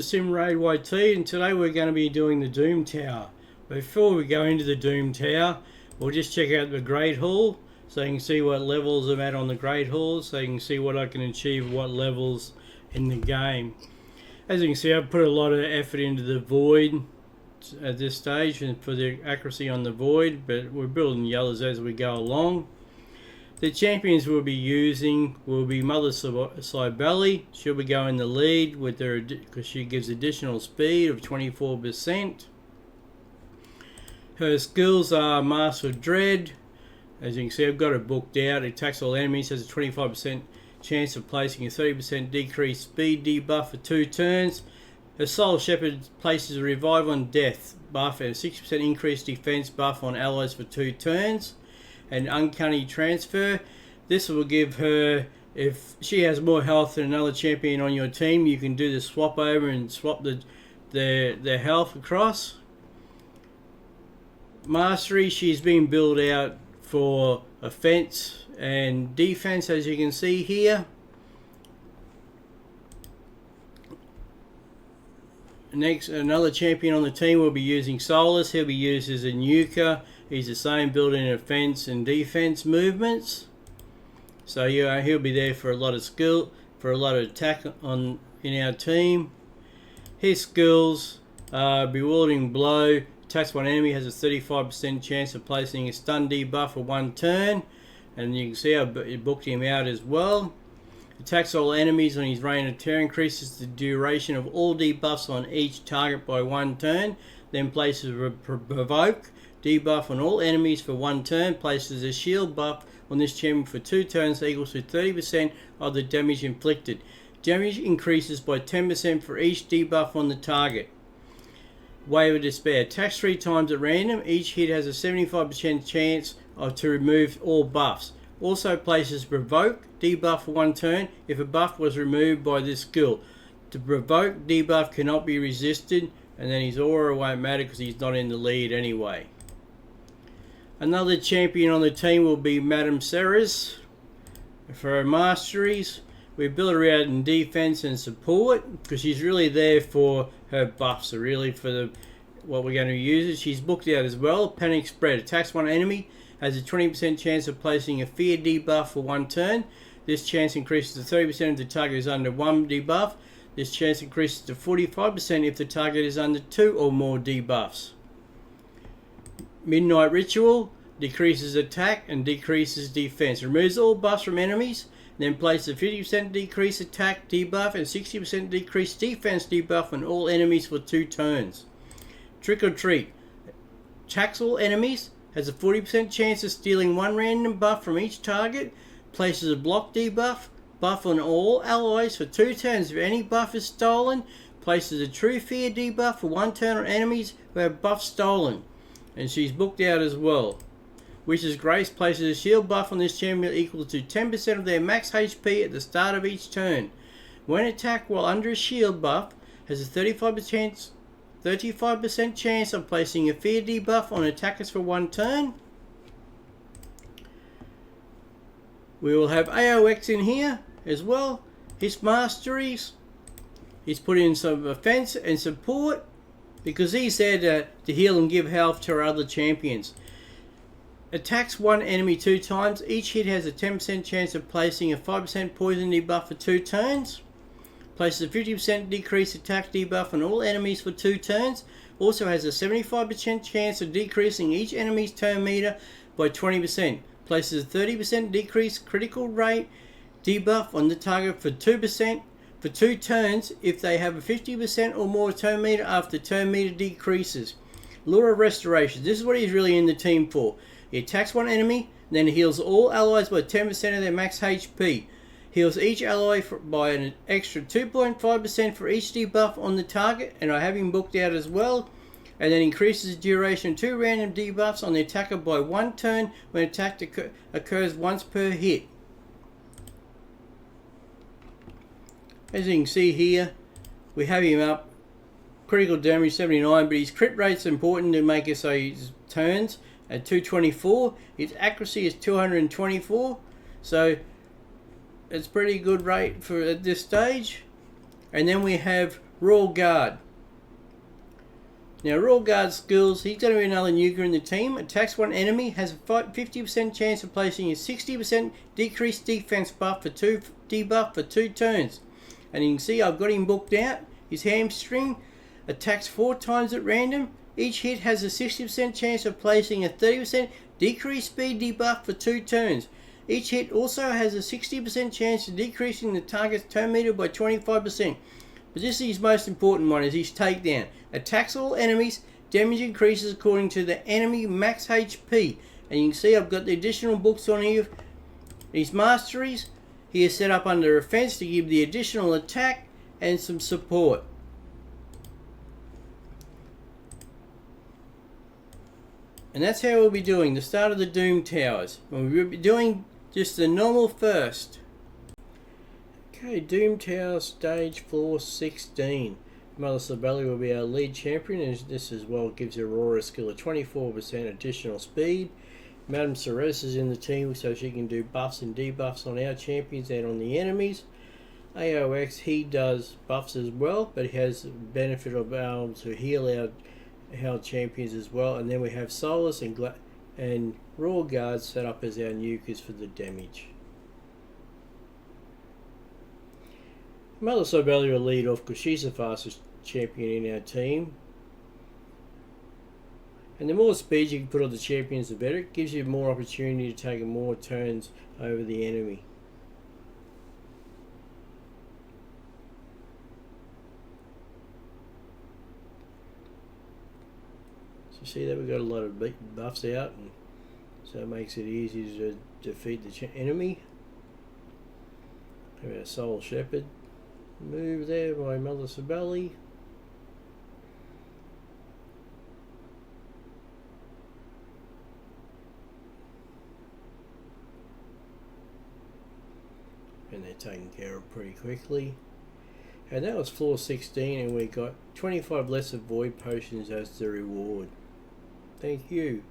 Simraid YT, and today we're going to be doing the Doom Tower. Before we go into the Doom Tower, we'll just check out the Great Hall so you can see what levels I'm at on the Great Hall, so you can see what I can achieve, what levels in the game. As you can see, I've put a lot of effort into the Void at this stage and for the accuracy on the Void, but we're building yellows as we go along. The champions we'll be using will be Mother Cybele. She'll be going the lead with her because she gives additional speed of 24%. Her skills are Master of Dread. As you can see, I've got it booked out. It attacks all enemies, has a 25% chance of placing a 30% decreased speed debuff for 2 turns. Her Soul Shepherd places a Revive on Death buff and a 60% increased defense buff on allies for 2 turns. And Uncanny Transfer. This will give her, if she has more health than another champion on your team, you can do the swap over and swap their health across. Mastery, she's been built out for offense and defense, as you can see here. Next, another champion on the team will be using Solus. He'll be used as a nuker. He's the same building offense and defense movements. So yeah, he'll be there for a lot of skill, for a lot of attack in our team. His skills are Bewildering Blow. Attacks one enemy, has a 35% chance of placing a stun debuff for 1 turn. And you can see I booked him out as well. Attacks all enemies on his Reign of Terror, increases the duration of all debuffs on each target by 1 turn. Then places a Provoke debuff on all enemies for 1 turn, places a shield buff on this champion for 2 turns equals to 30% of the damage inflicted. Damage increases by 10% for each debuff on the target. Wave of Despair. Attacks 3 times at random. Each hit has a 75% chance to remove all buffs. Also places Provoke debuff for 1 turn if a buff was removed by this skill. The Provoke debuff cannot be resisted, and then his aura won't matter because he's not in the lead anyway. Another champion on the team will be Madame Ceres. For her masteries, we build her out in defense and support because she's really there for her buffs, so really for what we're going to use. She's booked out as well. Panic Spread. Attacks one enemy, has a 20% chance of placing a fear debuff for 1 turn. This chance increases to 30% if the target is under 1 debuff. This chance increases to 45% if the target is under 2 or more debuffs. Midnight Ritual decreases attack and decreases defense. Removes all buffs from enemies, then places a 50% decrease attack debuff and 60% decrease defense debuff on all enemies for 2 turns. Trick or Treat. Attacks all enemies, has a 40% chance of stealing 1 random buff from each target, places a block debuff, buff on all allies for 2 turns if any buff is stolen, places a True Fear debuff for 1 turn on enemies who have buff stolen. And she's booked out as well. Witch's Grace places a shield buff on this champion equal to 10% of their max HP at the start of each turn. When attacked while under a shield buff, has a 35% chance of placing a fear debuff on attackers for 1 turn. We will have AOX in here as well. His masteries, he's put in some offense and support because he's there to heal and give health to our other champions. Attacks 1 enemy 2 times. Each hit has a 10% chance of placing a 5% poison debuff for 2 turns. Places a 50% decreased attack debuff on all enemies for 2 turns. Also has a 75% chance of decreasing each enemy's turn meter by 20%. Places a 30% decreased critical rate debuff on the target for 2% for 2 turns if they have a 50% or more turn meter after turn meter decreases. Lure of Restoration. This is what he's really in the team for. He attacks 1 enemy, then heals all allies by 10% of their max HP. Heals each ally by an extra 2.5% for each debuff on the target, and I have him booked out as well. And then increases the duration of 2 random debuffs on the attacker by 1 turn when attack occurs once per hit. As you can see here, we have him up. Critical damage 79, but his crit rate's important to make it so his turns at 224. His accuracy is 224, so it's pretty good rate for at this stage. And then we have Royal Guard. Now, Royal Guard skills, he's going to be another nuker in the team. Attacks one enemy, has a 50% chance of placing a 60% decreased defense buff for 2 debuff for 2 turns. And you can see I've got him booked out. His hamstring attacks 4 times at random. Each hit has a 60% chance of placing a 30% decreased speed debuff for 2 turns. Each hit also has a 60% chance of decreasing the target's turn meter by 25%. But this is his most important one, is his takedown. Attacks all enemies, damage increases according to the enemy max HP. And you can see I've got the additional books on here. His masteries, he is set up under offense to give the additional attack and some support. And that's how we'll be doing the start of the Doom Towers. And we'll be doing just the normal first. Okay, Doom Tower stage floor 16. Mother Sibeli will be our lead champion, and this as well gives Aurora skill a 24% additional speed. Madame Ceres is in the team, so she can do buffs and debuffs on our champions and on the enemies. AOX, he does buffs as well, but he has the benefit of being able to heal our champions as well. And then we have Solus and Royal Guard set up as our nukers for the damage. Mother Sibeli will lead off because she's the fastest champion in our team. And the more speed you can put on the champions, the better. It gives you more opportunity to take more turns over the enemy. So see that we've got a lot of buffs out, and so it makes it easy to defeat the enemy. We have our Soul Shepherd move there by Mother Sibeli. And they're taken care of pretty quickly. And that was floor 16, and we got 25 lesser void potions as the reward. Thank you.